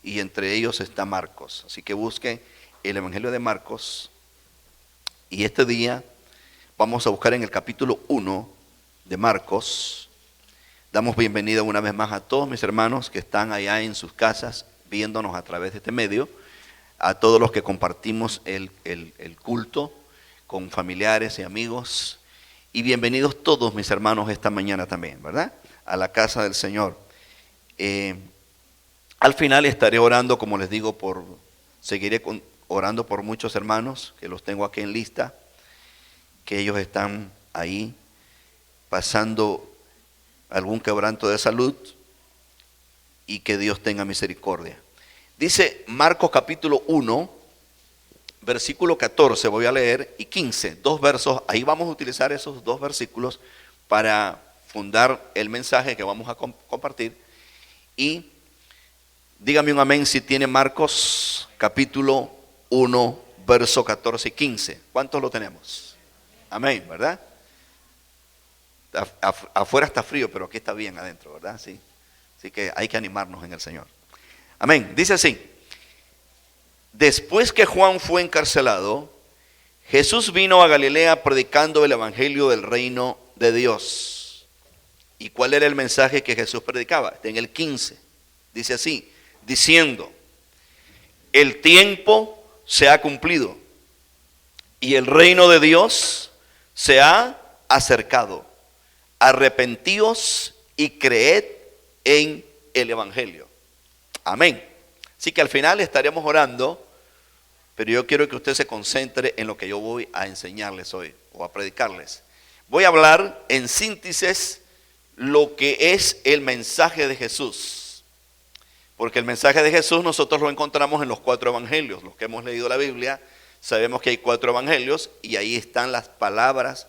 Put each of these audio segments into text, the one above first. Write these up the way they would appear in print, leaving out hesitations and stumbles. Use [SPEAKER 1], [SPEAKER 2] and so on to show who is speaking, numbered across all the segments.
[SPEAKER 1] y entre ellos está Marcos. Así que busquen el Evangelio de Marcos. Y este día vamos a buscar en el capítulo 1 de Marcos. Damos bienvenida una vez más a todos mis hermanos que están allá en sus casas viéndonos a través de este medio, a todos los que compartimos el culto con familiares y amigos, y bienvenidos todos mis hermanos esta mañana también, ¿verdad? A la casa del Señor. Al final estaré orando, como les digo, seguiré orando por muchos hermanos que los tengo aquí en lista, que ellos están ahí pasando algún quebranto de salud y que Dios tenga misericordia. Dice Marcos capítulo 1, versículo 14, voy a leer, y 15, dos versos. Ahí vamos a utilizar esos dos versículos para fundar el mensaje que vamos a compartir. Y dígame un amén si tiene Marcos capítulo 1, verso 14 y 15. ¿Cuántos lo tenemos? Amén, ¿verdad? Afuera está frío, pero aquí está bien adentro, ¿verdad? Sí. Así que hay que animarnos en el Señor. Amén. Dice así: después que Juan fue encarcelado, Jesús vino a Galilea predicando el evangelio del reino de Dios. ¿Y cuál era el mensaje que Jesús predicaba? Está en el 15. Dice así, diciendo: el tiempo se ha cumplido y el reino de Dios se ha acercado. Arrepentíos y creed en el evangelio. Amén. Así que al final estaremos orando, pero yo quiero que usted se concentre en lo que yo voy a enseñarles hoy o a predicarles. Voy a hablar en síntesis lo que es el mensaje de Jesús. Porque el mensaje de Jesús nosotros lo encontramos en los 4 evangelios. Los que hemos leído la Biblia sabemos que hay 4 evangelios y ahí están las palabras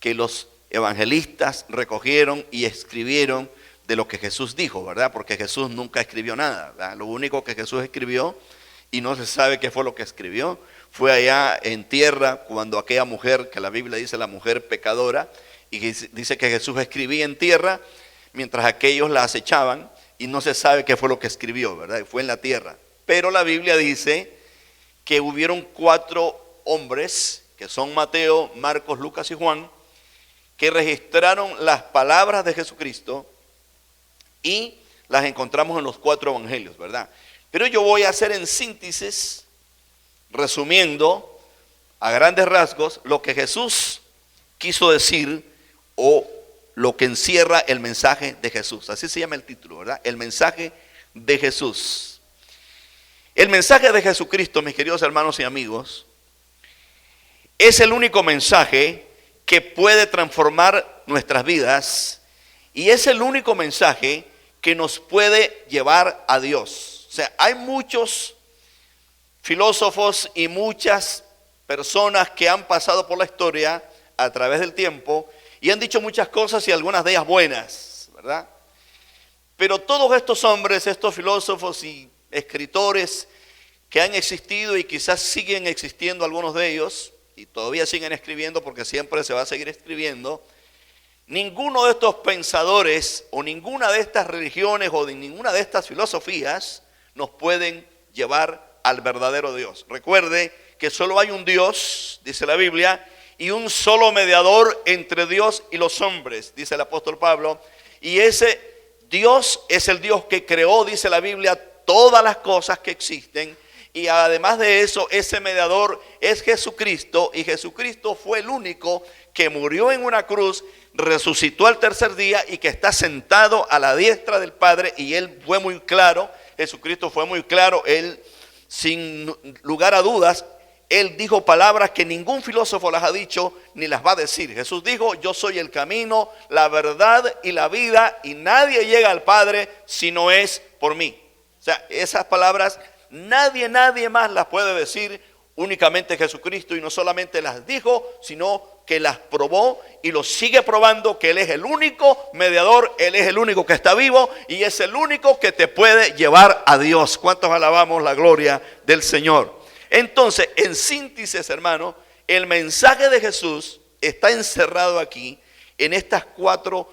[SPEAKER 1] que los evangelistas recogieron y escribieron de lo que Jesús dijo, ¿verdad? Porque Jesús nunca escribió nada, ¿verdad? Lo único que Jesús escribió, y no se sabe qué fue lo que escribió, fue allá en tierra cuando aquella mujer, que la Biblia dice la mujer pecadora, y dice que Jesús escribía en tierra mientras aquellos la acechaban, y no se sabe qué fue lo que escribió, ¿verdad? Fue en la tierra. Pero la Biblia dice que hubieron 4 hombres, que son Mateo, Marcos, Lucas y Juan, que registraron las palabras de Jesucristo y las encontramos en los 4 evangelios, ¿verdad? Pero yo voy a hacer en síntesis, resumiendo a grandes rasgos lo que Jesús quiso decir o lo que encierra el mensaje de Jesús. Así se llama el título, ¿verdad? El mensaje de Jesús. El mensaje de Jesucristo, mis queridos hermanos y amigos, es el único mensaje que puede transformar nuestras vidas y es el único mensaje que nos puede llevar a Dios. O sea, hay muchos filósofos y muchas personas que han pasado por la historia a través del tiempo y han dicho muchas cosas y algunas de ellas buenas, ¿verdad? Pero todos estos hombres, estos filósofos y escritores que han existido y quizás siguen existiendo algunos de ellos, y todavía siguen escribiendo porque siempre se va a seguir escribiendo, ninguno de estos pensadores o ninguna de estas religiones o de ninguna de estas filosofías nos pueden llevar al verdadero Dios. Recuerde que solo hay un Dios, dice la Biblia, y un solo mediador entre Dios y los hombres, dice el apóstol Pablo, y ese Dios es el Dios que creó, dice la Biblia, todas las cosas que existen. Y además de eso, ese mediador es Jesucristo, y Jesucristo fue el único que murió en una cruz, resucitó al tercer día y que está sentado a la diestra del Padre. Y él fue muy claro, Jesucristo fue muy claro, él sin lugar a dudas, él dijo palabras que ningún filósofo las ha dicho ni las va a decir. Jesús dijo: yo soy el camino, la verdad y la vida, y nadie llega al Padre si no es por mí. O sea, esas palabras nadie más las puede decir, únicamente Jesucristo, y no solamente las dijo, sino que las probó y lo sigue probando, que Él es el único mediador, Él es el único que está vivo y es el único que te puede llevar a Dios. ¿Cuántos alabamos la gloria del Señor? Entonces, en síntesis, hermano, el mensaje de Jesús está encerrado aquí en estas 4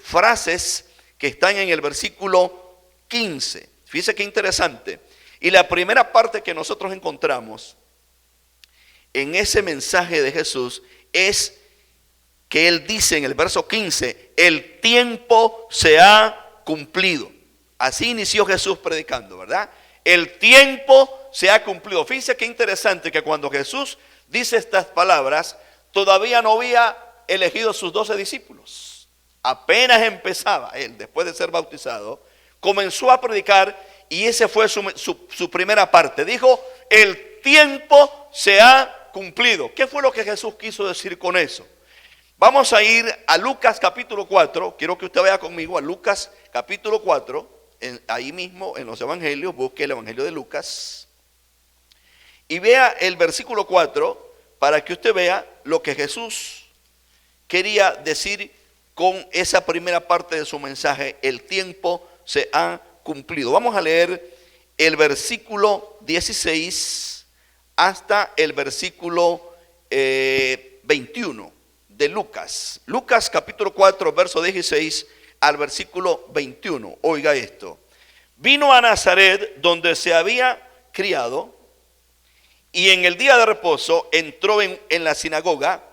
[SPEAKER 1] frases que están en el versículo 15. Fíjese qué interesante. Y la primera parte que nosotros encontramos en ese mensaje de Jesús es que Él dice en el verso 15, el tiempo se ha cumplido. Así inició Jesús predicando, ¿verdad? El tiempo se ha cumplido. Fíjese qué interesante que cuando Jesús dice estas palabras, todavía no había elegido sus 12 discípulos. Apenas empezaba Él, después de ser bautizado, comenzó a predicar y esa fue su primera parte. Dijo, el tiempo se ha cumplido. ¿Qué fue lo que Jesús quiso decir con eso? Vamos a ir a Lucas capítulo 4. Quiero que usted vaya conmigo a Lucas capítulo 4. Ahí mismo en los evangelios, busque el evangelio de Lucas. Y vea el versículo 4 para que usted vea lo que Jesús quería decir con esa primera parte de su mensaje. El tiempo se ha cumplido. Vamos a leer el versículo 16 hasta el versículo 21 de Lucas. Lucas capítulo 4, verso 16 al versículo 21. Oiga esto. Vino a Nazaret, donde se había criado, y en el día de reposo entró en la sinagoga,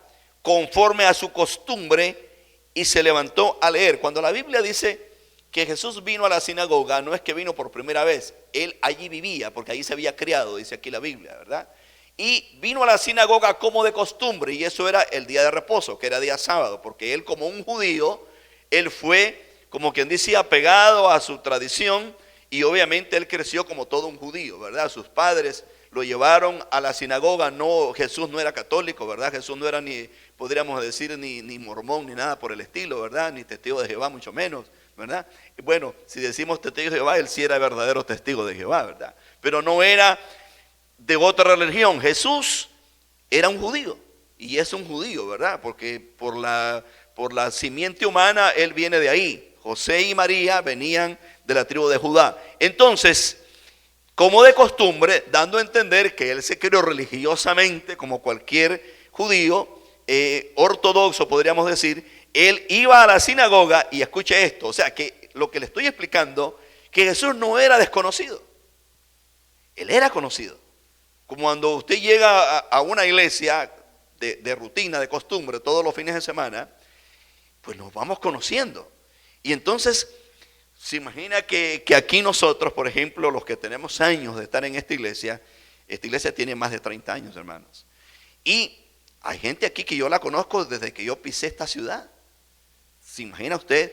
[SPEAKER 1] conforme a su costumbre, y se levantó a leer. Cuando la Biblia dice que Jesús vino a la sinagoga, no es que vino por primera vez. Él allí vivía, porque allí se había criado, dice aquí la Biblia, ¿verdad? Y vino a la sinagoga como de costumbre, y eso era el día de reposo, que era día sábado, porque él como un judío, él fue, como quien dice, apegado a su tradición, y obviamente él creció como todo un judío, ¿verdad? Sus padres lo llevaron a la sinagoga. No, Jesús no era católico, ¿verdad? Jesús no era ni, podríamos decir, ni mormón, ni nada por el estilo, ¿verdad? Ni testigo de Jehová, mucho menos, ¿verdad? Bueno, si decimos testigo de Jehová, él sí era verdadero testigo de Jehová, ¿verdad? Pero no era de otra religión. Jesús era un judío, y es un judío, ¿verdad? Porque por la simiente humana, él viene de ahí. José y María venían de la tribu de Judá. Entonces, como de costumbre, dando a entender que él se crió religiosamente, como cualquier judío ortodoxo, podríamos decir, él iba a la sinagoga. Y escuche esto, o sea, que lo que le estoy explicando, que Jesús no era desconocido, él era conocido. Como cuando usted llega a una iglesia de rutina, de costumbre, todos los fines de semana, pues nos vamos conociendo. Y entonces, se imagina que aquí nosotros, por ejemplo, los que tenemos años de estar en esta iglesia tiene más de 30 años, hermanos. Y hay gente aquí que yo la conozco desde que yo pisé esta ciudad. ¿Se imagina usted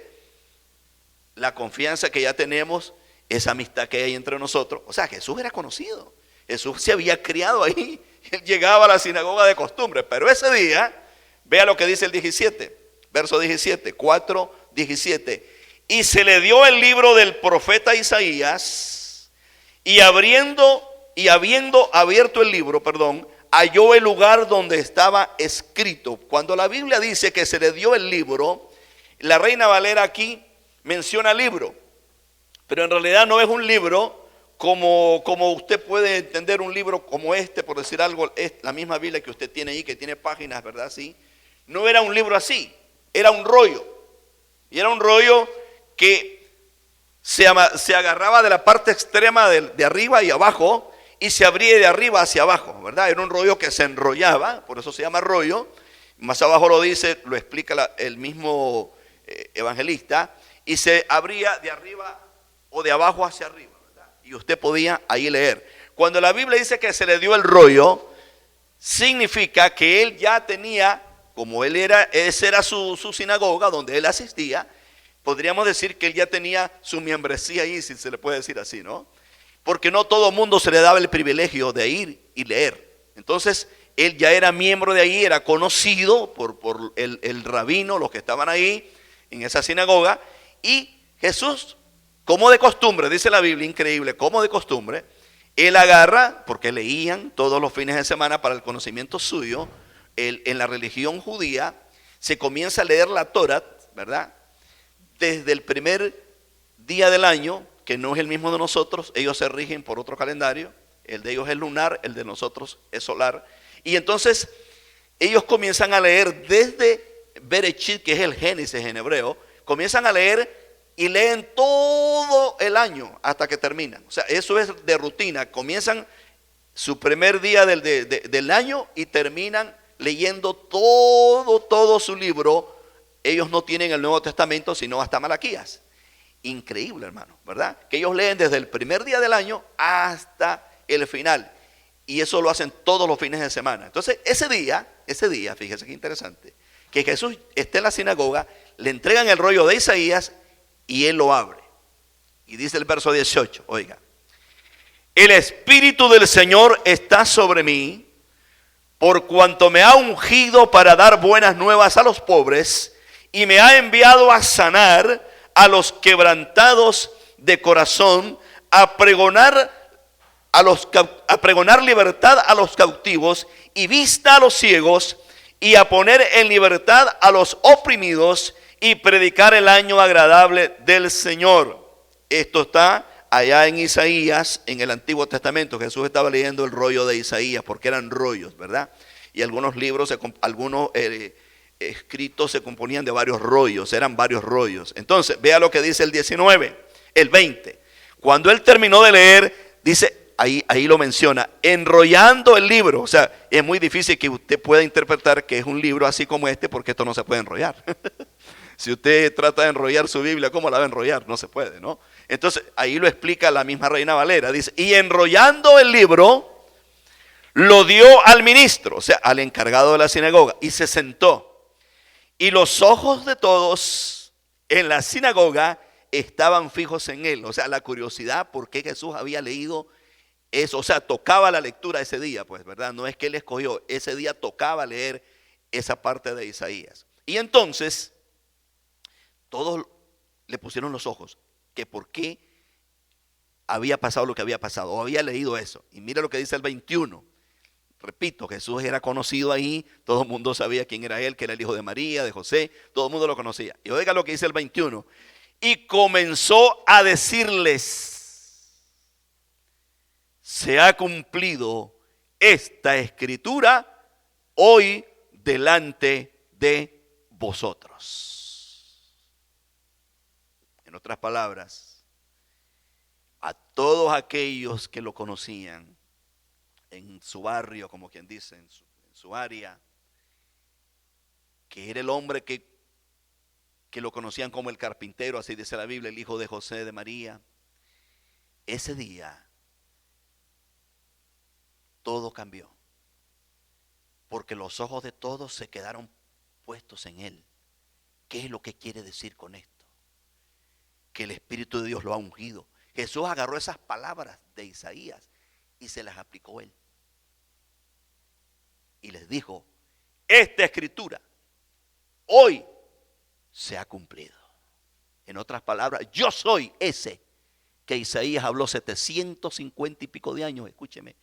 [SPEAKER 1] la confianza que ya tenemos, esa amistad que hay entre nosotros? O sea, Jesús era conocido. Jesús se había criado ahí. Él llegaba a la sinagoga de costumbre. Pero ese día, vea lo que dice el 17, verso 17, 4:17. Y se le dio el libro del profeta Isaías, y habiendo abierto el libro, halló el lugar donde estaba escrito. Cuando la Biblia dice que se le dio el libro, la Reina Valera aquí menciona libro, pero en realidad no es un libro como usted puede entender un libro como este, por decir algo, es la misma Biblia que usted tiene ahí, que tiene páginas, ¿verdad? Sí. No era un libro así, era un rollo. Y era un rollo que se agarraba de la parte extrema de arriba y abajo, y se abría de arriba hacia abajo, ¿verdad? Era un rollo que se enrollaba, por eso se llama rollo. Más abajo lo dice, lo explica el mismo evangelista, y se abría de arriba o de abajo hacia arriba, ¿verdad? Y usted podía ahí leer. Cuando la Biblia dice que se le dio el rollo, significa que él ya tenía, como esa era su sinagoga donde él asistía, podríamos decir que él ya tenía su membresía ahí, si se le puede decir así, ¿no? Porque no todo mundo se le daba el privilegio de ir y leer. Entonces, él ya era miembro de ahí, era conocido por el rabino, los que estaban ahí en esa sinagoga. Y Jesús, como de costumbre, dice la Biblia, increíble, como de costumbre, él agarra, porque leían todos los fines de semana para el conocimiento suyo, en la religión judía, se comienza a leer la Torá, ¿verdad? Desde el primer día del año, que no es el mismo de nosotros. Ellos se rigen por otro calendario, el de ellos es lunar, el de nosotros es solar. Y entonces ellos comienzan a leer desde Bereshit, que es el Génesis en hebreo, comienzan a leer y leen todo el año hasta que terminan. O sea, eso es de rutina. Comienzan su primer día del año y terminan leyendo todo su libro. Ellos no tienen el Nuevo Testamento sino hasta Malaquías. Increíble, hermano, ¿verdad? Que ellos leen desde el primer día del año hasta el final. Y eso lo hacen todos los fines de semana. Entonces, ese día, fíjese qué interesante, que Jesús está en la sinagoga, le entregan el rollo de Isaías y él lo abre. Y dice el verso 18, oiga: el Espíritu del Señor está sobre mí, por cuanto me ha ungido para dar buenas nuevas a los pobres, y me ha enviado a sanar a los quebrantados de corazón, a pregonar libertad a los cautivos y vista a los ciegos, y a poner en libertad a los oprimidos, y predicar el año agradable del Señor. Esto está allá en Isaías, en el Antiguo Testamento. Jesús estaba leyendo el rollo de Isaías, porque eran rollos, ¿verdad? Y algunos libros, algunos escritos se componían de varios rollos, eran varios rollos. Entonces, vea lo que dice el 19, el 20. Cuando él terminó de leer, dice, ahí lo menciona, enrollando el libro. O sea, es muy difícil que usted pueda interpretar que es un libro así como este, porque esto no se puede enrollar. Si usted trata de enrollar su Biblia, ¿cómo la va a enrollar? No se puede, ¿no? Entonces, ahí lo explica la misma Reina Valera. Dice, y enrollando el libro, lo dio al ministro, o sea, al encargado de la sinagoga, y se sentó. Y los ojos de todos en la sinagoga estaban fijos en él. O sea, la curiosidad por qué Jesús había leído eso. O sea, tocaba la lectura ese día, pues, ¿verdad? No es que él escogió, ese día tocaba leer esa parte de Isaías. Y entonces, todos le pusieron los ojos, que por qué había pasado lo que había pasado, o había leído eso. Y mira lo que dice el 21. Repito, Jesús era conocido ahí, todo el mundo sabía quién era él, que era el hijo de María, de José, todo el mundo lo conocía. Y oiga lo que dice el 21. Y comenzó a decirles, se ha cumplido esta escritura hoy delante de vosotros. En otras palabras, a todos aquellos que lo conocían, en su barrio, como quien dice, en su área, que era el hombre que lo conocían como el carpintero, así dice la Biblia, el hijo de José, de María. Ese día todo cambió, porque los ojos de todos se quedaron puestos en él. ¿Qué es lo que quiere decir con esto? Que el Espíritu de Dios lo ha ungido. Jesús agarró esas palabras de Isaías y se las aplicó él. Y les dijo, esta escritura hoy se ha cumplido. En otras palabras, yo soy ese que Isaías habló 750 y pico de años, escúcheme,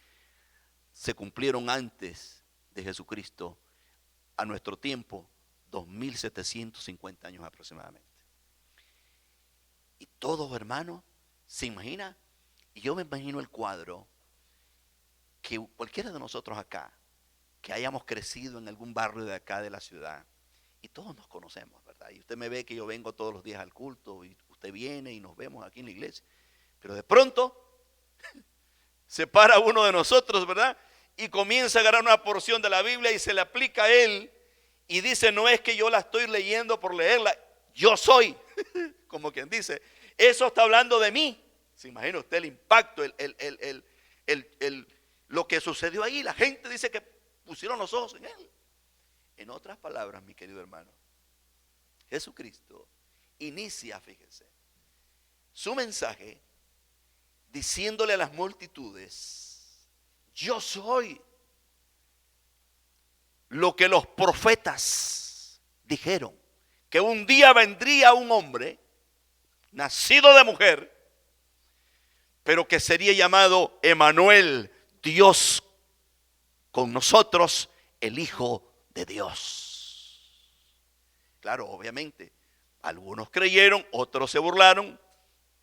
[SPEAKER 1] se cumplieron antes de Jesucristo, a nuestro tiempo, 2750 años aproximadamente. Y todos, hermanos, se imagina, y yo me imagino el cuadro, que cualquiera de nosotros acá, que hayamos crecido en algún barrio de acá de la ciudad, y todos nos conocemos, ¿verdad? Y usted me ve que yo vengo todos los días al culto, y usted viene y nos vemos aquí en la iglesia, pero de pronto se para uno de nosotros, ¿verdad? Y comienza a agarrar una porción de la Biblia y se le aplica a él, y dice, no es que yo la estoy leyendo por leerla, yo soy, como quien dice, eso está hablando de mí. ¿Se imagina usted el impacto, lo que sucedió ahí? La gente dice que pusieron los ojos en él. En otras palabras, mi querido hermano, Jesucristo inicia, fíjese, su mensaje diciéndole a las multitudes, yo soy lo que los profetas dijeron, que un día vendría un hombre nacido de mujer, pero que sería llamado Emanuel, Dios con nosotros, el Hijo de Dios. Claro, obviamente, algunos creyeron, otros se burlaron,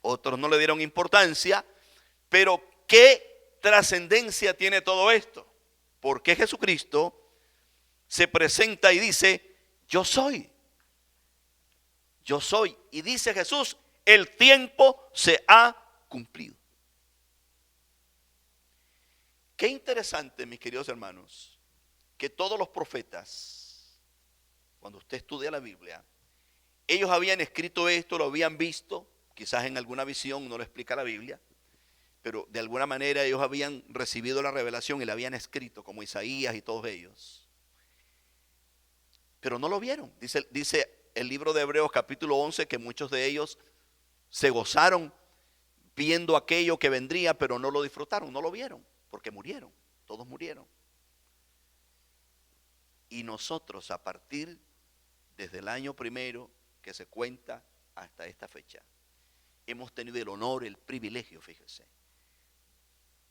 [SPEAKER 1] otros no le dieron importancia, pero ¿qué trascendencia tiene todo esto? Porque Jesucristo se presenta y dice, yo soy. Yo soy. Y dice Jesús, el tiempo se ha cumplido. Qué interesante, mis queridos hermanos, que todos los profetas, cuando usted estudia la Biblia, ellos habían escrito esto, lo habían visto, quizás en alguna visión, no lo explica la Biblia, pero de alguna manera ellos habían recibido la revelación y la habían escrito, como Isaías y todos ellos. Pero no lo vieron. Dice el libro de Hebreos capítulo 11 que muchos de ellos se gozaron viendo aquello que vendría, pero no lo disfrutaron, no lo vieron, porque murieron, todos murieron. Y nosotros a partir desde el año primero que se cuenta hasta esta fecha, hemos tenido el honor, el privilegio, fíjese,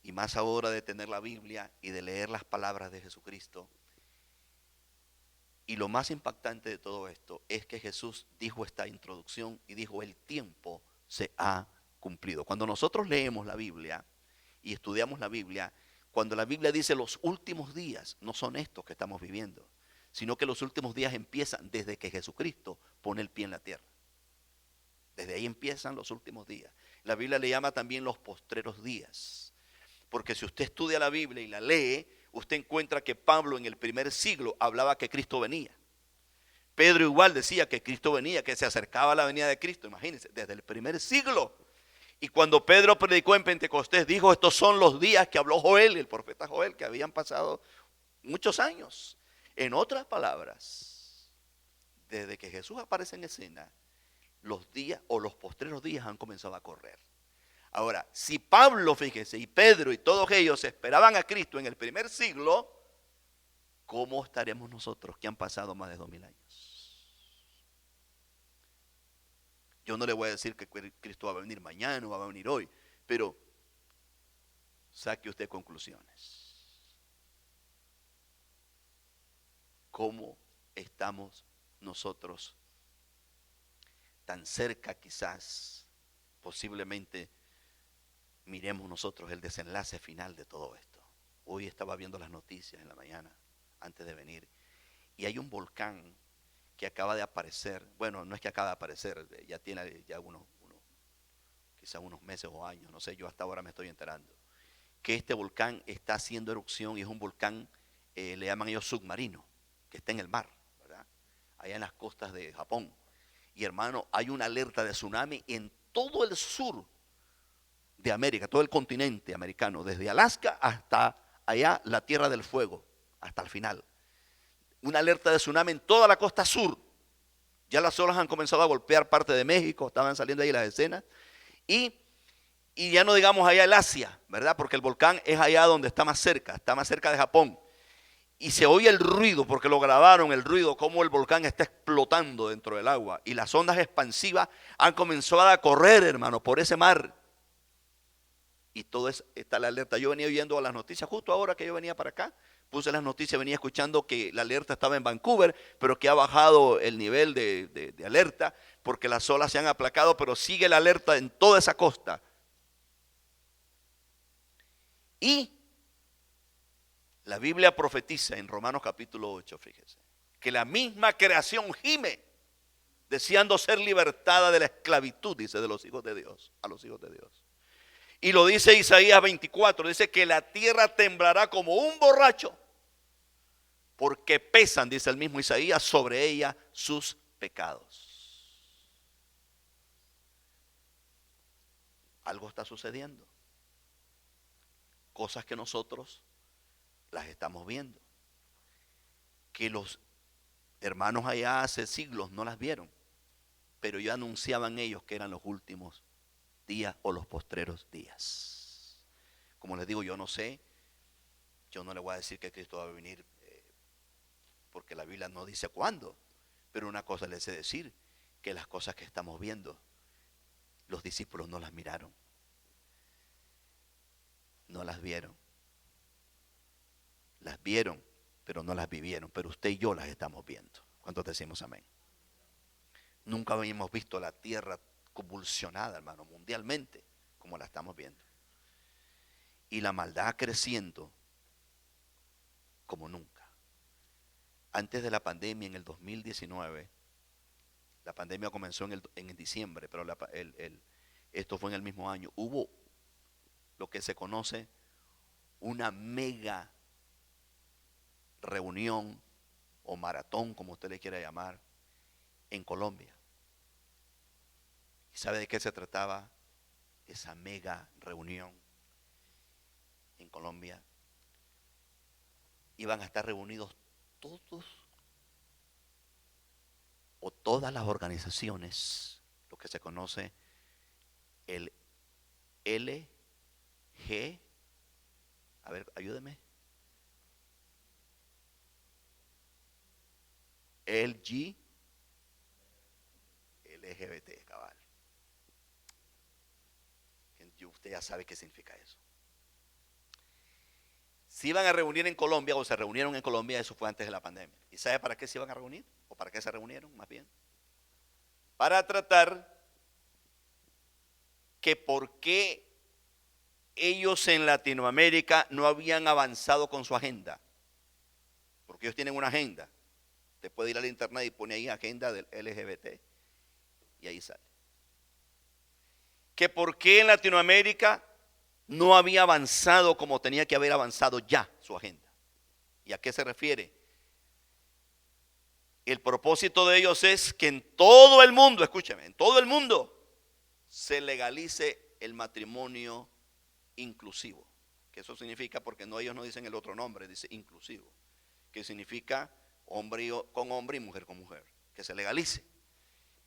[SPEAKER 1] y más ahora de tener la Biblia y de leer las palabras de Jesucristo. Y lo más impactante de todo esto es que Jesús dijo esta introducción y dijo: el tiempo se ha cumplido. Cuando nosotros leemos la Biblia y estudiamos la Biblia, cuando la Biblia dice los últimos días, no son estos que estamos viviendo, sino que los últimos días empiezan desde que Jesucristo pone el pie en la tierra. Desde ahí empiezan los últimos días. La Biblia le llama también los postreros días, porque si usted estudia la Biblia y la lee, usted encuentra que Pablo en el primer siglo hablaba que Cristo venía. Pedro igual decía que Cristo venía, que se acercaba a la venida de Cristo. Imagínense, desde el primer siglo. Y cuando Pedro predicó en Pentecostés, dijo: estos son los días que habló Joel, el profeta Joel, que habían pasado muchos años. En otras palabras, desde que Jesús aparece en escena, los días o los postreros días han comenzado a correr. Ahora, si Pablo, fíjese, y Pedro y todos ellos esperaban a Cristo en el primer siglo, ¿cómo estaremos nosotros que han pasado más de 2000 años? Yo no le voy a decir que Cristo va a venir mañana o va a venir hoy, pero saque usted conclusiones. ¿Cómo estamos nosotros tan cerca? Quizás, posiblemente, miremos nosotros el desenlace final de todo esto. Hoy estaba viendo las noticias en la mañana, antes de venir, y hay un volcán que acaba de aparecer. Bueno, no es que acaba de aparecer, ya tiene ya quizás unos meses o años, no sé, yo hasta ahora me estoy enterando, que este volcán está haciendo erupción y es un volcán, le llaman ellos submarino, que está en el mar, ¿verdad? Allá en las costas de Japón. Y hermano, hay una alerta de tsunami en todo el sur de América, todo el continente americano, desde Alaska hasta allá, la Tierra del Fuego, hasta el final. Una alerta de tsunami en toda la costa sur. Ya las olas han comenzado a golpear parte de México, estaban saliendo ahí las escenas. Y ya no digamos allá el Asia, ¿verdad? Porque el volcán es allá donde está más cerca de Japón. Y se oye el ruido, porque lo grabaron, el ruido, cómo el volcán está explotando dentro del agua. Y las ondas expansivas han comenzado a correr, hermano, por ese mar. Y todo está la alerta. Yo venía oyendo las noticias, justo ahora que yo venía para acá, puse las noticias, venía escuchando que la alerta estaba en Vancouver, pero que ha bajado el nivel de alerta, porque las olas se han aplacado, pero sigue la alerta en toda esa costa. Y la Biblia profetiza en Romanos capítulo 8, fíjese, que la misma creación gime, deseando ser libertada de la esclavitud, dice, de los hijos de Dios, a los hijos de Dios. Y lo dice Isaías 24, dice que la tierra temblará como un borracho, porque pesan, dice el mismo Isaías, sobre ella sus pecados. Algo está sucediendo. Cosas que nosotros las estamos viendo, que los hermanos allá hace siglos no las vieron, pero ya anunciaban ellos que eran los últimos días o los postreros días. Como les digo, yo no sé, yo no le voy a decir que Cristo va a venir, porque la Biblia no dice cuándo, pero una cosa les sé decir, que las cosas que estamos viendo, los discípulos no las miraron, no las vieron. Las vieron, pero no las vivieron. Pero usted y yo las estamos viendo. ¿Cuántos decimos amén? Nunca habíamos visto la tierra convulsionada, hermano, mundialmente, como la estamos viendo. Y la maldad creciendo como nunca. Antes de la pandemia, en el 2019, La pandemia comenzó en diciembre, pero esto fue en el mismo año. Hubo lo que se conoce una mega reunión o maratón, como usted le quiera llamar, en Colombia. ¿Y sabe de qué se trataba esa mega reunión en Colombia? Iban a estar reunidos todos o todas las organizaciones, lo que se conoce el LG, a ver, ayúdeme, LGBT, cabal. Usted ya sabe qué significa eso. Se iban a reunir en Colombia, o se reunieron en Colombia, eso fue antes de la pandemia. ¿Y sabe para qué se iban a reunir? ¿O para qué se reunieron más bien? Para tratar que por qué ellos en Latinoamérica no habían avanzado con su agenda. Porque ellos tienen una agenda. Usted puede ir al internet y pone ahí agenda del LGBT y ahí sale. Que por qué en Latinoamérica no había avanzado como tenía que haber avanzado ya su agenda. ¿Y a qué se refiere? El propósito de ellos es que en todo el mundo, escúcheme, en todo el mundo se legalice el matrimonio inclusivo. Que eso significa, porque ellos no dicen el otro nombre, dice inclusivo. Que significa hombre con hombre y mujer con mujer. Que se legalice.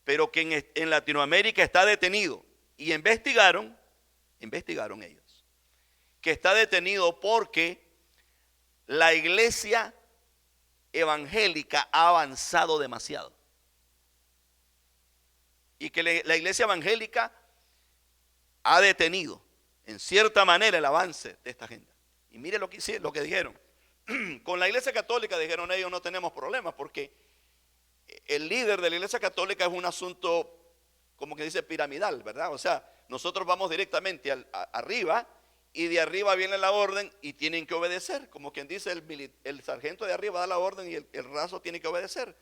[SPEAKER 1] Pero que en Latinoamérica está detenido. Y investigaron ellos, que está detenido porque la iglesia evangélica ha avanzado demasiado. Y que la iglesia evangélica ha detenido, en cierta manera, el avance de esta agenda. Y mire lo que dijeron. Con la iglesia católica, dijeron ellos, no tenemos problemas, porque el líder de la iglesia católica es un asunto, como que dice, piramidal, ¿verdad? O sea, nosotros vamos directamente arriba y de arriba viene la orden y tienen que obedecer. Como quien dice, el sargento de arriba da la orden y el raso tiene que obedecer.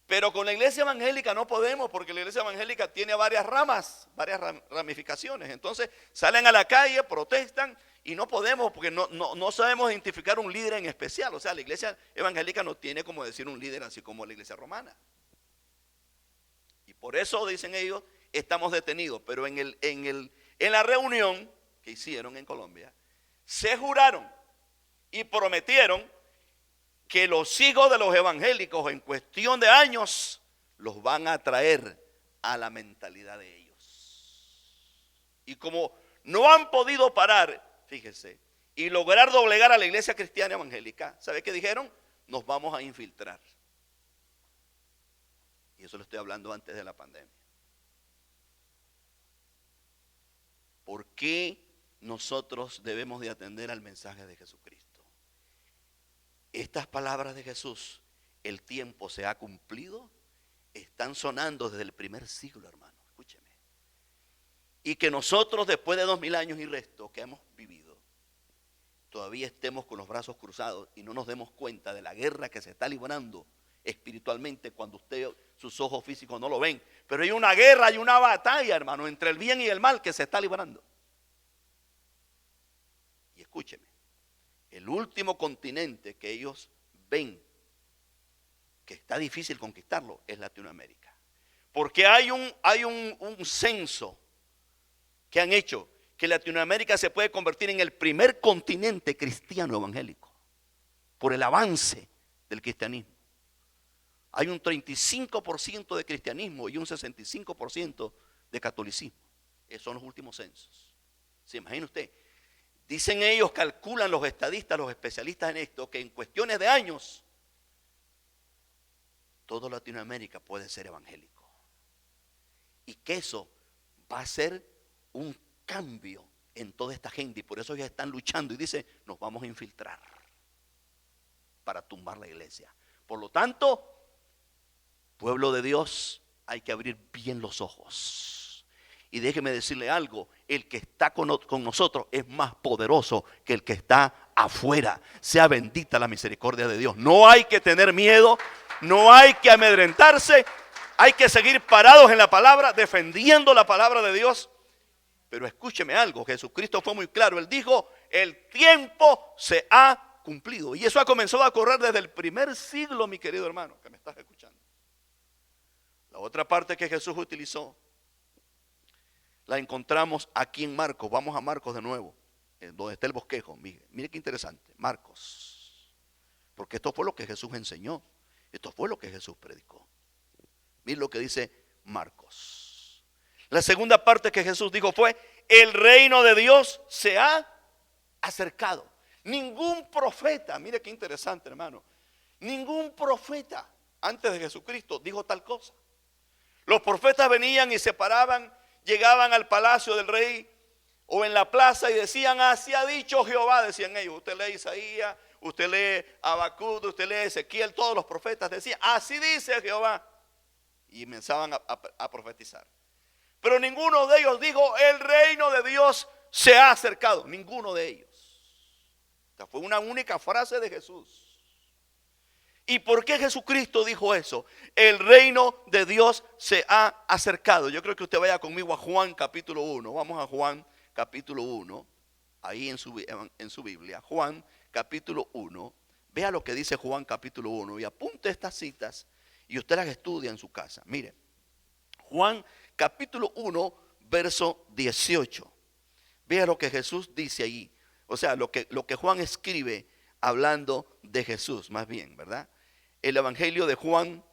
[SPEAKER 1] Pero con la iglesia evangélica no podemos, porque la iglesia evangélica tiene varias ramas, varias ramificaciones. Entonces salen a la calle, protestan y no podemos, porque no sabemos identificar un líder en especial. O sea, la iglesia evangélica no tiene como decir un líder así como la iglesia romana. Y por eso, dicen ellos, estamos detenidos. Pero en la reunión que hicieron en Colombia, se juraron y prometieron que los hijos de los evangélicos en cuestión de años los van a traer a la mentalidad de ellos. Y como no han podido parar, fíjese, y lograr doblegar a la iglesia cristiana evangélica, ¿sabe qué dijeron? Nos vamos a infiltrar. Y eso lo estoy hablando antes de la pandemia. ¿Por qué nosotros debemos de atender al mensaje de Jesucristo? Estas palabras de Jesús, el tiempo se ha cumplido, están sonando desde el primer siglo, hermano, escúcheme. Y que nosotros, después de 2000 años y resto que hemos vivido, todavía estemos con los brazos cruzados y no nos demos cuenta de la guerra que se está librando espiritualmente cuando sus ojos físicos no lo ven. Pero hay una guerra, hay una batalla, hermano, entre el bien y el mal que se está librando. Y escúcheme. El último continente que ellos ven que está difícil conquistarlo es Latinoamérica. Porque hay un censo que han hecho que Latinoamérica se puede convertir en el primer continente cristiano evangélico por el avance del cristianismo. Hay un 35% de cristianismo y un 65% de catolicismo. Esos son los últimos censos. ¿Se imagina usted? Dicen ellos, calculan los estadistas, los especialistas en esto, que en cuestiones de años, toda Latinoamérica puede ser evangélico. Y que eso va a ser un cambio en toda esta gente. Y por eso ellos están luchando y dicen, nos vamos a infiltrar para tumbar la iglesia. Por lo tanto, pueblo de Dios, hay que abrir bien los ojos. Y déjeme decirle algo, el que está con nosotros es más poderoso que el que está afuera. Sea bendita la misericordia de Dios. No hay que tener miedo, no hay que amedrentarse, Hay que seguir parados en la palabra, defendiendo la palabra de Dios. Pero escúcheme algo, Jesucristo fue muy claro. Él dijo, el tiempo se ha cumplido. Y eso ha comenzado a correr desde el primer siglo, mi querido hermano, que me estás escuchando. La otra parte que Jesús utilizó, la encontramos aquí en Marcos. Vamos a Marcos de nuevo, donde está el bosquejo. Mire qué interesante, Marcos. Porque esto fue lo que Jesús enseñó. Esto fue lo que Jesús predicó. Mire lo que dice Marcos. La segunda parte que Jesús dijo fue, el reino de Dios se ha acercado. Ningún profeta, mire qué interesante, hermano, ningún profeta antes de Jesucristo dijo tal cosa. Los profetas venían y se paraban, llegaban al palacio del rey o en la plaza y decían, así ha dicho Jehová, decían ellos. Usted lee Isaías, usted lee Habacuc, usted lee Ezequiel, todos los profetas decían, así dice Jehová. Y comenzaban a profetizar. Pero ninguno de ellos dijo, el reino de Dios se ha acercado. Ninguno de ellos. Esta fue una única frase de Jesús. ¿Y por qué Jesucristo dijo eso? El reino de Dios se ha acercado. Yo creo que usted vaya conmigo a Juan capítulo 1. Vamos a Juan capítulo 1. Ahí en su Biblia. Juan capítulo 1. Vea lo que dice Juan capítulo 1. Y apunte estas citas y usted las estudia en su casa. Mire. Juan capítulo 1, verso 18. Vea lo que Jesús dice allí. O sea, lo que Juan escribe hablando de Jesús, más bien, ¿verdad? El Evangelio de Juan,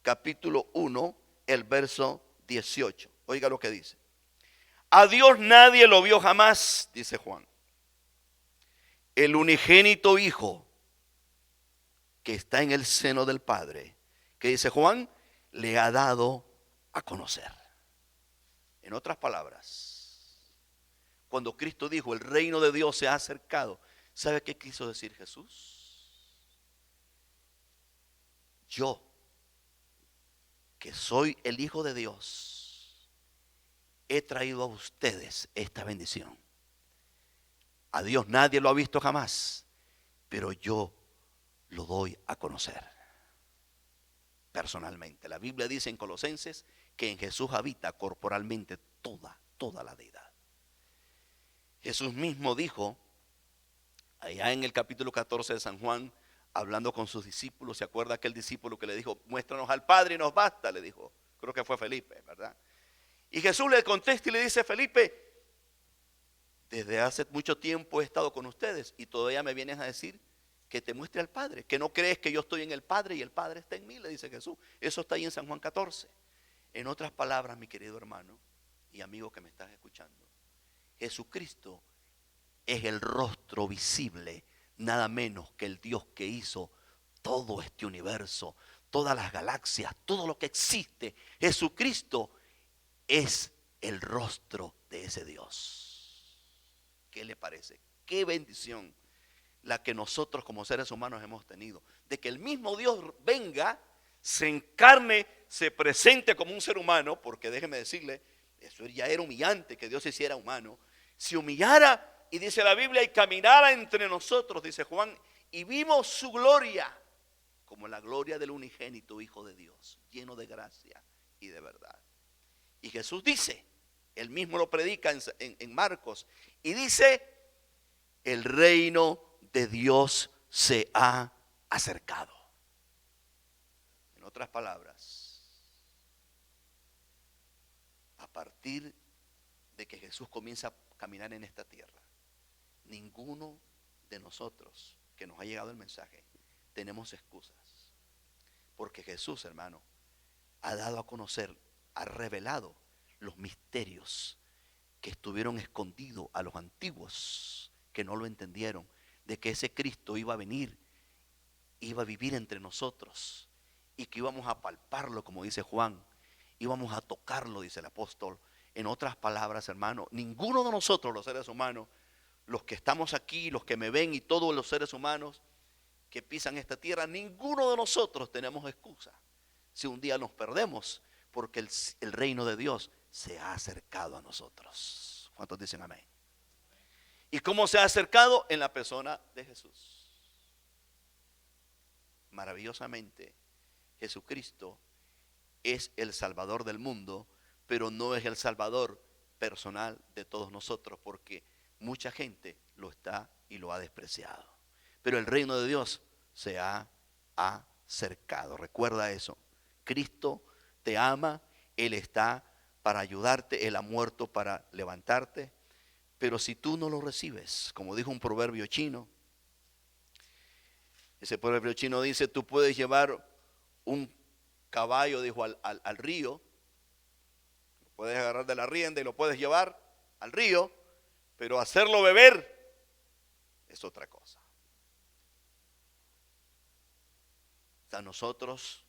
[SPEAKER 1] capítulo 1, el verso 18. Oiga lo que dice. A Dios nadie lo vio jamás, dice Juan. El unigénito Hijo que está en el seno del Padre, que dice Juan, le ha dado a conocer. En otras palabras, cuando Cristo dijo, el reino de Dios se ha acercado, ¿sabe qué quiso decir Jesús? Yo, que soy el Hijo de Dios, he traído a ustedes esta bendición. A Dios nadie lo ha visto jamás, pero yo lo doy a conocer personalmente. La Biblia dice en Colosenses que en Jesús habita corporalmente toda la deidad. Jesús mismo dijo, allá en el capítulo 14 de San Juan, hablando con sus discípulos, ¿se acuerda aquel discípulo que le dijo, muéstranos al Padre y nos basta? Le dijo, creo que fue Felipe, ¿verdad? Y Jesús le contesta y le dice, Felipe, desde hace mucho tiempo he estado con ustedes y todavía me vienes a decir que te muestre al Padre, que no crees que yo estoy en el Padre y el Padre está en mí, le dice Jesús. Eso está ahí en San Juan 14. En otras palabras, mi querido hermano y amigo que me estás escuchando, Jesucristo es el rostro visible, nada menos que el Dios que hizo todo este universo, todas las galaxias, todo lo que existe. Jesucristo es el rostro de ese Dios. ¿Qué le parece? Qué bendición la que nosotros como seres humanos hemos tenido, de que el mismo Dios venga, se encarne, se presente como un ser humano, porque déjeme decirle, eso ya era humillante que Dios se hiciera humano, se humillara y dice la Biblia y caminara entre nosotros, dice Juan, y vimos su gloria como la gloria del unigénito Hijo de Dios, lleno de gracia y de verdad. Y Jesús dice, él mismo lo predica en Marcos, y dice, el reino de Dios se ha acercado. En otras palabras, a partir de que Jesús comienza a caminar en esta tierra, ninguno de nosotros que nos ha llegado el mensaje tenemos excusas, porque Jesús, hermano, ha dado a conocer, ha revelado los misterios que estuvieron escondidos a los antiguos que no lo entendieron, de que ese Cristo iba a venir, iba a vivir entre nosotros y que íbamos a palparlo, como dice Juan, íbamos a tocarlo, dice el apóstol. En otras palabras, hermano, ninguno de nosotros los seres humanos, los que estamos aquí, los que me ven y todos los seres humanos que pisan esta tierra, ninguno de nosotros tenemos excusa si un día nos perdemos, porque el reino de Dios se ha acercado a nosotros. ¿Cuántos dicen amén? ¿Y cómo se ha acercado? En la persona de Jesús. Maravillosamente, Jesucristo es el Salvador del mundo, pero no es el Salvador personal de todos nosotros, porque mucha gente lo está y lo ha despreciado. Pero el reino de Dios se ha acercado. Recuerda eso. Cristo te ama, Él está para ayudarte, Él ha muerto para levantarte. Pero si tú no lo recibes, como dijo un proverbio chino, ese proverbio chino dice, tú puedes llevar un caballo, dijo, al río, lo puedes agarrar de la rienda y lo puedes llevar al río, pero hacerlo beber es otra cosa. A nosotros,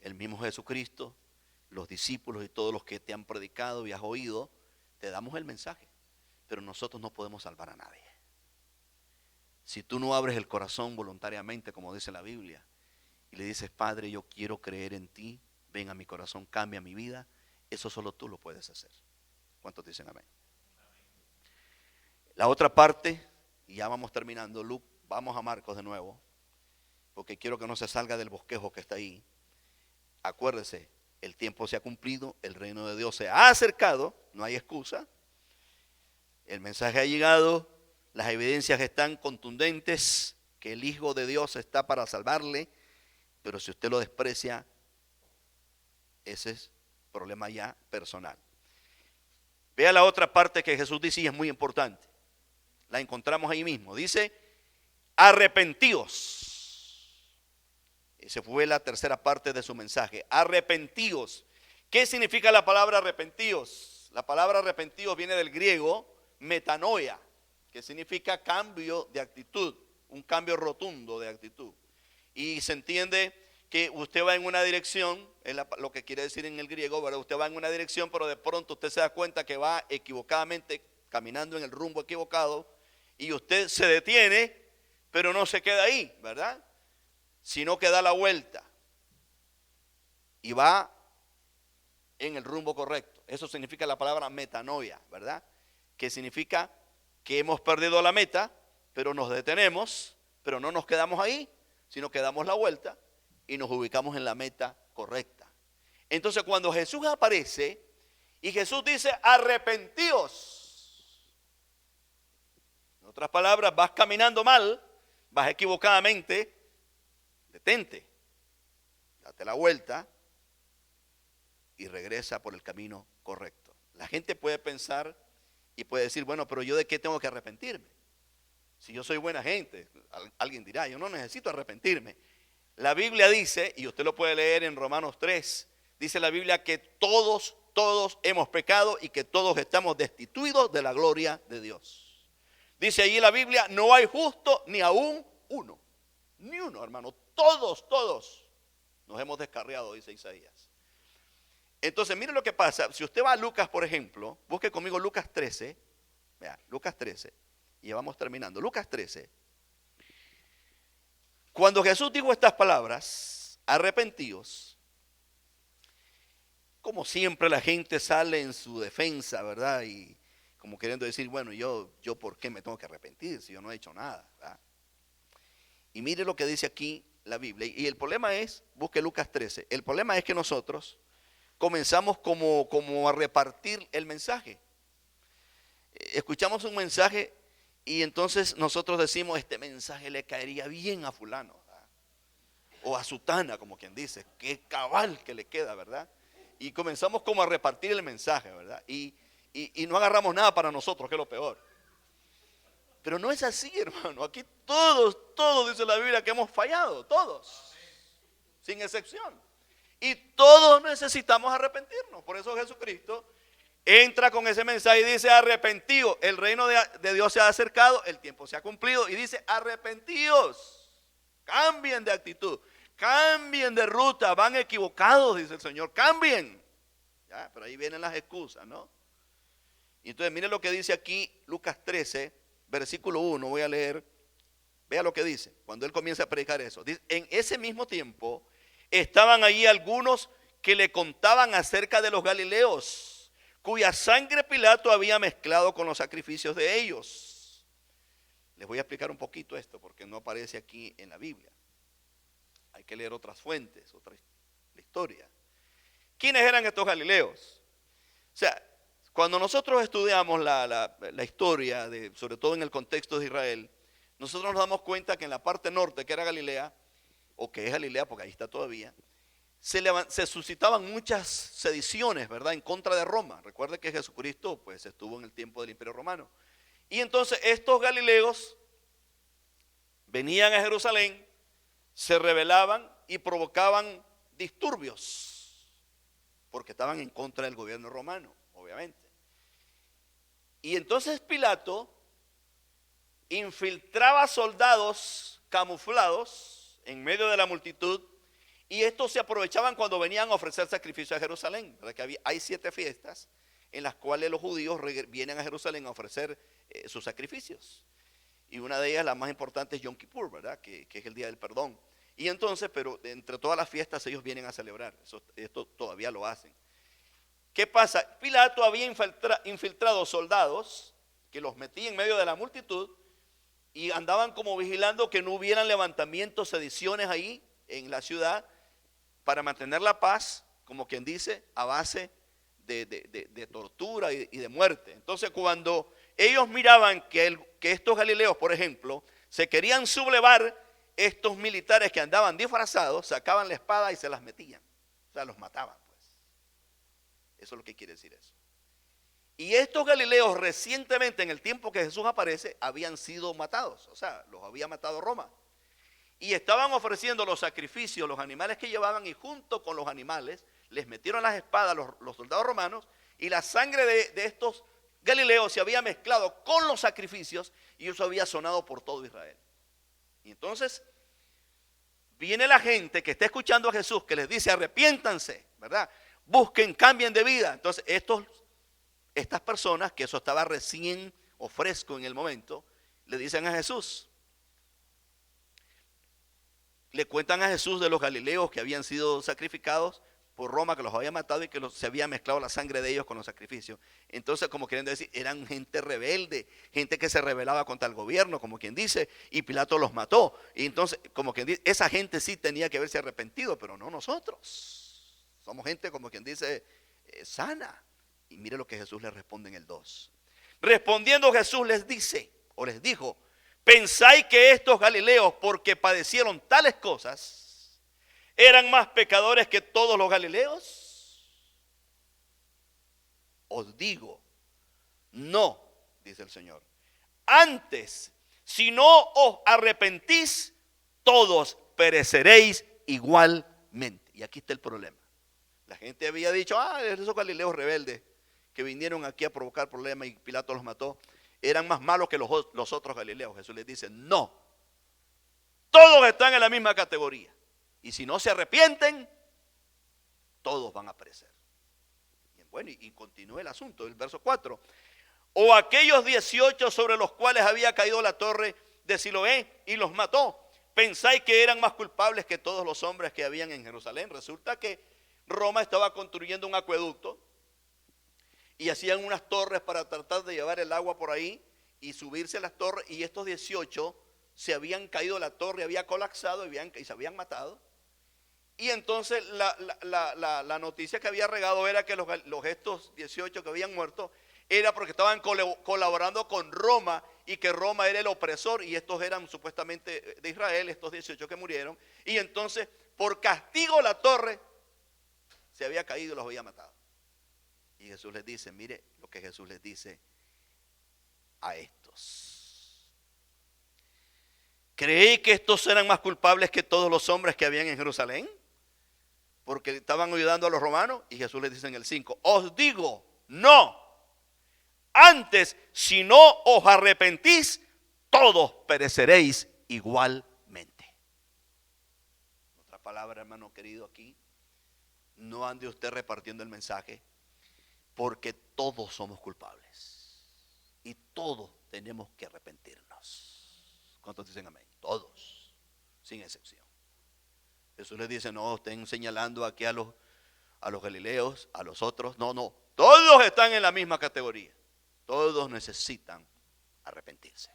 [SPEAKER 1] el mismo Jesucristo, los discípulos y todos los que te han predicado y has oído, te damos el mensaje, pero nosotros no podemos salvar a nadie. Si tú no abres el corazón voluntariamente, como dice la Biblia, y le dices, Padre, yo quiero creer en ti, ven a mi corazón, cambia mi vida, eso solo tú lo puedes hacer. ¿Cuántos dicen amén? La otra parte, y ya vamos terminando, Luke, vamos a Marcos de nuevo, porque quiero que no se salga del bosquejo que está ahí. Acuérdese, el tiempo se ha cumplido, el reino de Dios se ha acercado, no hay excusa. El mensaje ha llegado, las evidencias están contundentes, que el Hijo de Dios está para salvarle, pero si usted lo desprecia, ese es problema ya personal. Vea la otra parte que Jesús dice y es muy importante. La encontramos ahí mismo. Dice, arrepentíos. Esa fue la tercera parte de su mensaje. Arrepentíos. ¿Qué significa la palabra arrepentíos? La palabra arrepentíos viene del griego metanoia, que significa cambio de actitud, un cambio rotundo de actitud. Y se entiende que usted va en una dirección, es lo que quiere decir en el griego, ¿verdad? Usted va en una dirección, pero de pronto usted se da cuenta que va equivocadamente, caminando en el rumbo equivocado, y usted se detiene, pero no se queda ahí, ¿verdad? Sino que da la vuelta y va en el rumbo correcto. Eso significa la palabra metanoia, ¿verdad? Que significa que hemos perdido la meta, pero nos detenemos, pero no nos quedamos ahí, sino que damos la vuelta y nos ubicamos en la meta correcta. Entonces cuando Jesús aparece y Jesús dice, arrepentíos. En otras palabras, vas caminando mal, vas equivocadamente, detente, date la vuelta y regresa por el camino correcto. La gente puede pensar y puede decir, bueno, pero yo de qué tengo que arrepentirme. Si yo soy buena gente, alguien dirá, yo no necesito arrepentirme. La Biblia dice, y usted lo puede leer en Romanos 3, dice la Biblia que todos hemos pecado y que todos estamos destituidos de la gloria de Dios. Dice allí la Biblia, no hay justo ni aún uno. Ni uno, hermano. Todos nos hemos descarriado, dice Isaías. Entonces, mire lo que pasa. Si usted va a Lucas, por ejemplo, busque conmigo Lucas 13. Vea, Lucas 13. Y ya vamos terminando. Lucas 13. Cuando Jesús dijo estas palabras, arrepentíos, como siempre la gente sale en su defensa, ¿verdad? Y como queriendo decir, bueno, yo ¿por qué me tengo que arrepentir si yo no he hecho nada? ¿Verdad? Y mire lo que dice aquí la Biblia. Y el problema es, busque Lucas 13, el problema es que nosotros comenzamos como a repartir el mensaje. Escuchamos un mensaje y entonces nosotros decimos, este mensaje le caería bien a fulano, ¿verdad? O a sutana, como quien dice, qué cabal que le queda, ¿verdad? Y comenzamos como a repartir el mensaje, ¿verdad? Y no agarramos nada para nosotros, que es lo peor. Pero no es así, hermano. Aquí todos, dice la Biblia, que hemos fallado, todos, sin excepción. Y todos necesitamos arrepentirnos. Por eso Jesucristo entra con ese mensaje y dice, arrepentidos, el reino de Dios se ha acercado, el tiempo se ha cumplido. Y dice, arrepentidos, cambien de actitud, cambien de ruta, van equivocados, dice el Señor, cambien. Ya, pero ahí vienen las excusas, ¿no? Y entonces mire lo que dice aquí Lucas 13, versículo 1, voy a leer. Vea lo que dice, cuando él comienza a predicar eso. Dice, en ese mismo tiempo estaban allí algunos que le contaban acerca de los galileos, cuya sangre Pilato había mezclado con los sacrificios de ellos. Les voy a explicar un poquito esto porque no aparece aquí en la Biblia. Hay que leer otras fuentes, la historia. ¿Quiénes eran estos galileos? O sea, cuando nosotros estudiamos la historia, sobre todo en el contexto de Israel, nosotros nos damos cuenta que en la parte norte, que era Galilea, o que es Galilea, porque ahí está todavía, se suscitaban muchas sediciones, ¿verdad?, en contra de Roma. Recuerde que Jesucristo pues estuvo en el tiempo del Imperio Romano. Y entonces estos galileos venían a Jerusalén, se rebelaban y provocaban disturbios, porque estaban en contra del gobierno romano, obviamente. Y entonces Pilato infiltraba soldados camuflados en medio de la multitud, y estos se aprovechaban cuando venían a ofrecer sacrificio a Jerusalén. ¿Verdad? Que hay 7 fiestas en las cuales los judíos vienen a Jerusalén a ofrecer sus sacrificios. Y una de ellas, la más importante, es Yom Kippur, ¿verdad? Que es el día del perdón. Y entonces, pero entre todas las fiestas ellos vienen a celebrar. Esto todavía lo hacen. ¿Qué pasa? Pilato había infiltrado soldados que los metía en medio de la multitud y andaban como vigilando que no hubieran levantamientos, sediciones ahí en la ciudad, para mantener la paz, como quien dice, a base de tortura y de muerte. Entonces, cuando ellos miraban que estos galileos, por ejemplo, se querían sublevar, estos militares que andaban disfrazados sacaban la espada y se las metían, o sea, los mataban, pues. Eso es lo que quiere decir eso. Y estos galileos recientemente, en el tiempo que Jesús aparece, habían sido matados, o sea, los había matado Roma. Y estaban ofreciendo los sacrificios, los animales que llevaban, y junto con los animales les metieron las espadas los soldados romanos, y la sangre de estos galileos se había mezclado con los sacrificios, y eso había sonado por todo Israel. Y entonces viene la gente que está escuchando a Jesús, que les dice: arrepiéntanse, ¿verdad? Busquen, cambien de vida. Entonces estas personas, que eso estaba recién o fresco en el momento, le dicen a Jesús, le cuentan a Jesús de los galileos que habían sido sacrificados por Roma, que los había matado y que se había mezclado la sangre de ellos con los sacrificios. Entonces, como quieren decir, eran gente rebelde, gente que se rebelaba contra el gobierno, como quien dice, y Pilato los mató. Y entonces, como quien dice, esa gente sí tenía que haberse arrepentido, pero no nosotros. Somos gente, como quien dice, sana. Y mire lo que Jesús les responde en el 2. Respondiendo Jesús les dice, o les dijo: ¿pensáis que estos galileos, porque padecieron tales cosas, eran más pecadores que todos los galileos? Os digo, no, dice el Señor. Antes, si no os arrepentís, todos pereceréis igualmente. Y aquí está el problema. La gente había dicho: esos galileos rebeldes que vinieron aquí a provocar problemas y Pilato los mató, eran más malos que los otros galileos. Jesús les dice: no, todos están en la misma categoría, y si no se arrepienten, todos van a perecer. Y bueno, y continúa el asunto, el verso 4. O aquellos 18 sobre los cuales había caído la torre de Siloé y los mató, ¿pensáis que eran más culpables que todos los hombres que habían en Jerusalén? Resulta que Roma estaba construyendo un acueducto y hacían unas torres para tratar de llevar el agua por ahí y subirse a las torres, y estos 18 se habían caído, la torre había colapsado y se habían matado. Y entonces la noticia que había regado era que estos 18 que habían muerto era porque estaban colaborando con Roma, y que Roma era el opresor, y estos eran supuestamente de Israel, estos 18 que murieron. Y entonces, por castigo, la torre se había caído y los había matado. Y Jesús les dice, mire lo que Jesús les dice a estos: ¿creéis que estos eran más culpables que todos los hombres que habían en Jerusalén? Porque estaban ayudando a los romanos. Y Jesús les dice en el 5, os digo, no. Antes, si no os arrepentís, todos pereceréis igualmente. En otra palabra, hermano querido, aquí no ande usted repartiendo el mensaje, porque todos somos culpables y todos tenemos que arrepentirnos. ¿Cuántos dicen amén? Todos, sin excepción. Jesús les dice: no estén señalando aquí a los galileos, a los otros. No, todos están en la misma categoría. Todos necesitan arrepentirse.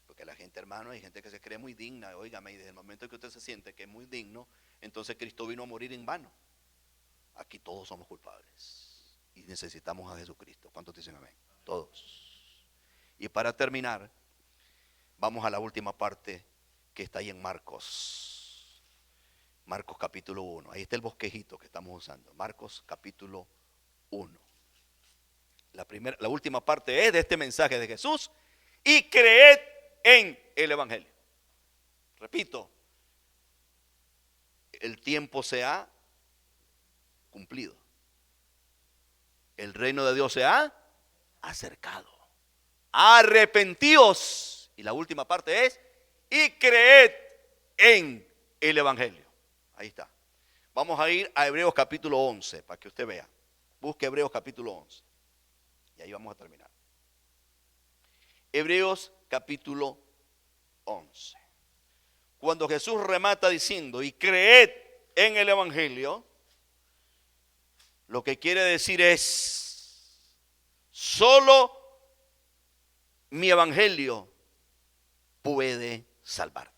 [SPEAKER 1] Porque la gente, hermano, hay gente que se cree muy digna. Óigame, y desde el momento que usted se siente que es muy digno, entonces Cristo vino a morir en vano. Aquí todos somos culpables y necesitamos a Jesucristo. ¿Cuántos dicen amén? Todos. Y para terminar, vamos a la última parte que está ahí en Marcos. Marcos capítulo 1. Ahí está el bosquejito que estamos usando. Marcos capítulo 1. La última parte es de este mensaje de Jesús. Y creed en el Evangelio. Repito, el tiempo se ha cumplido. El reino de Dios se ha acercado. Arrepentíos. Y la última parte es, y creed en el Evangelio. Ahí está. Vamos a ir a Hebreos capítulo 11 para que usted vea. Busque Hebreos capítulo 11. Y ahí vamos a terminar. Hebreos capítulo 11. Cuando Jesús remata diciendo, y creed en el Evangelio, lo que quiere decir es, solo mi Evangelio puede salvarte.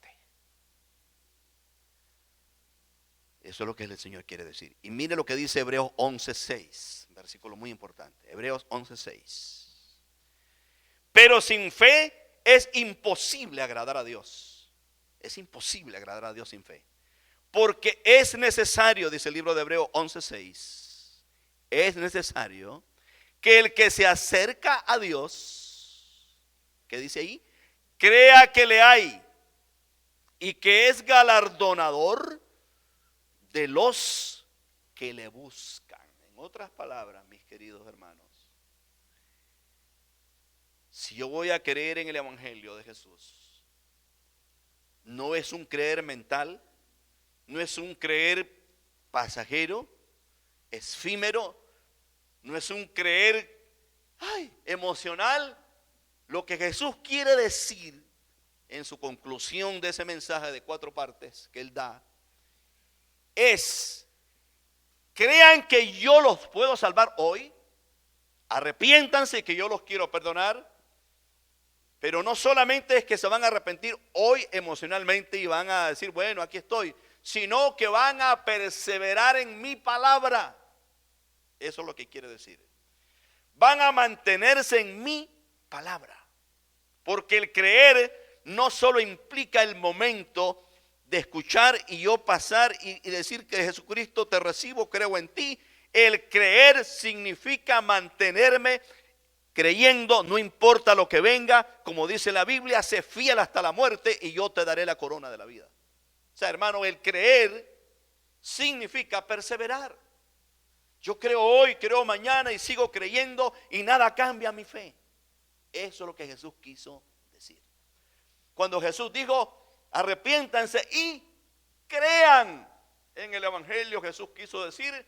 [SPEAKER 1] Eso es lo que el Señor quiere decir. Y mire lo que dice Hebreos 11:6, versículo muy importante. Hebreos 11:6. Pero sin fe es imposible agradar a Dios. Es imposible agradar a Dios sin fe. Porque es necesario, dice el libro de Hebreos 11:6, es necesario que el que se acerca a Dios, ¿qué dice ahí? Crea que le hay y que es galardonador de los que le buscan. En otras palabras, mis queridos hermanos, si yo voy a creer en el Evangelio de Jesús, no es un creer mental, no es un creer pasajero, efímero, no es un creer emocional. Lo que Jesús quiere decir en su conclusión de ese mensaje de 4 partes que Él da es: crean que yo los puedo salvar hoy, arrepiéntanse que yo los quiero perdonar. Pero no solamente es que se van a arrepentir hoy emocionalmente y van a decir, bueno, aquí estoy, sino que van a perseverar en mi palabra. Eso es lo que quiere decir. Van a mantenerse en mi palabra. Porque el creer no solo implica el momento de escuchar y yo pasar y decir que Jesucristo te recibo, creo en ti. El creer significa mantenerme creyendo, no importa lo que venga, como dice la Biblia, sé fiel hasta la muerte y yo te daré la corona de la vida. O sea, hermano, el creer significa perseverar. Yo creo hoy, creo mañana y sigo creyendo y nada cambia mi fe. Eso es lo que Jesús quiso decir. Cuando Jesús dijo, arrepiéntanse y crean en el Evangelio, Jesús quiso decir,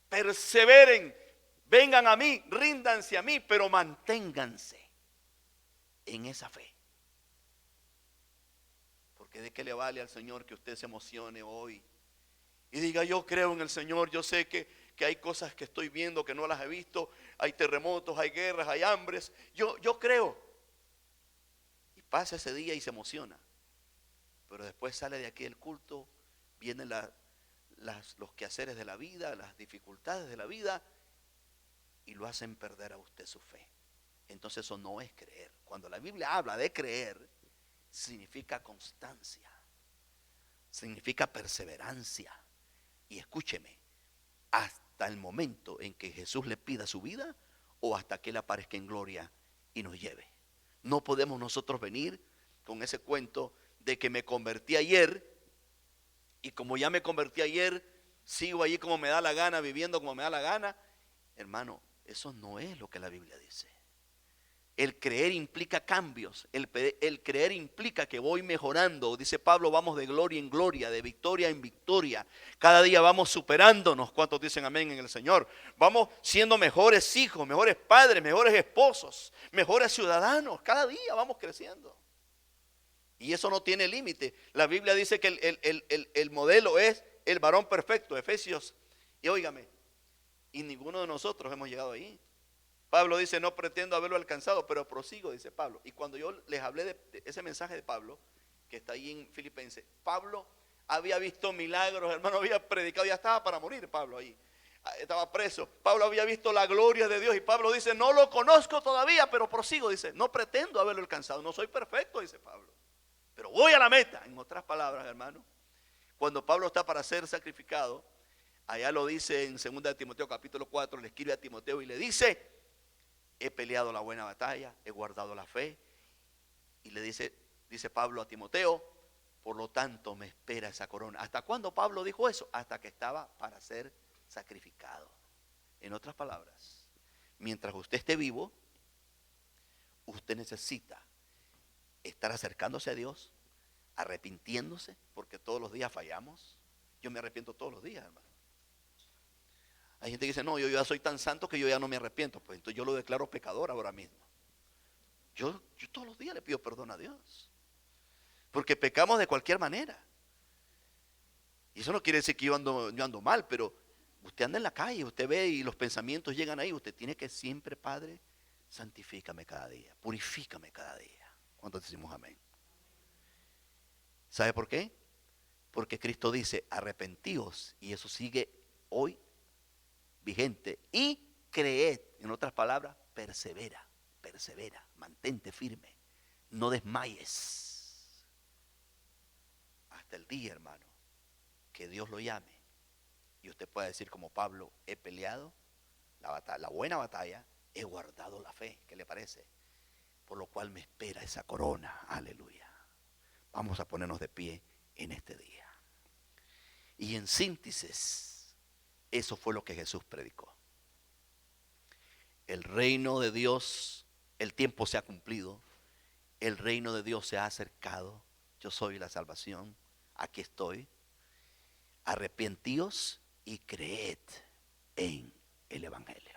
[SPEAKER 1] perseveren. Vengan a mí, ríndanse a mí, pero manténganse en esa fe. Porque de qué le vale al Señor que usted se emocione hoy y diga, yo creo en el Señor, yo sé que hay cosas que estoy viendo que no las he visto, hay terremotos, hay guerras, hay hambres, yo creo. Y pasa ese día y se emociona. Pero después sale de aquí el culto, vienen los quehaceres de la vida, las dificultades de la vida, y lo hacen perder a usted su fe. Entonces eso no es creer. Cuando la Biblia habla de creer, significa constancia, significa perseverancia. Y escúcheme, hasta el momento en que Jesús le pida su vida o hasta que Él aparezca en gloria y nos lleve. No podemos nosotros venir con ese cuento de que me convertí ayer y como ya me convertí ayer, sigo allí como me da la gana, viviendo como me da la gana. Hermano, eso no es lo que la Biblia dice. El creer implica cambios. El creer implica que voy mejorando. Dice Pablo, vamos de gloria en gloria, de victoria en victoria. Cada día vamos superándonos. ¿Cuántos dicen amén en el Señor? Vamos siendo mejores hijos, mejores padres, mejores esposos, mejores ciudadanos. Cada día vamos creciendo. Y eso no tiene límite. La Biblia dice que el modelo es el varón perfecto, Efesios. Y óigame, y ninguno de nosotros hemos llegado ahí. Pablo dice, no pretendo haberlo alcanzado, pero prosigo, dice Pablo. Y cuando yo les hablé de ese mensaje de Pablo, que está ahí en Filipenses, Pablo había visto milagros, hermano, había predicado, ya estaba para morir Pablo ahí. Estaba preso. Pablo había visto la gloria de Dios y Pablo dice, no lo conozco todavía, pero prosigo. Dice, no pretendo haberlo alcanzado, no soy perfecto, dice Pablo, pero voy a la meta. En otras palabras, hermano, cuando Pablo está para ser sacrificado, allá lo dice en 2 de Timoteo capítulo 4, le escribe a Timoteo y le dice, he peleado la buena batalla, he guardado la fe. Y le dice Pablo a Timoteo, por lo tanto me espera esa corona. ¿Hasta cuándo Pablo dijo eso? Hasta que estaba para ser sacrificado. En otras palabras, mientras usted esté vivo, usted necesita estar acercándose a Dios, arrepintiéndose, porque todos los días fallamos. Yo me arrepiento todos los días, hermano. Hay gente que dice, no, yo ya soy tan santo que yo ya no me arrepiento. Pues entonces yo lo declaro pecador ahora mismo. Yo todos los días le pido perdón a Dios, porque pecamos de cualquier manera. Y eso no quiere decir que yo ando mal, pero usted anda en la calle, usted ve y los pensamientos llegan ahí. Usted tiene que siempre, Padre, santifícame cada día, purifícame cada día. ¿Cuántos decimos amén? ¿Sabe por qué? Porque Cristo dice, arrepentíos, y eso sigue hoy vigente, y creed. En otras palabras, persevera, mantente firme, no desmayes hasta el día, hermano, que Dios lo llame y usted pueda decir como Pablo, he peleado la buena batalla, he guardado la fe. ¿Qué le parece? Por lo cual me espera esa corona. Aleluya. Vamos a ponernos de pie en este día. Y en síntesis, eso fue lo que Jesús predicó. El reino de Dios, el tiempo se ha cumplido, el reino de Dios se ha acercado. Yo soy la salvación, aquí estoy. Arrepentíos y creed en el Evangelio.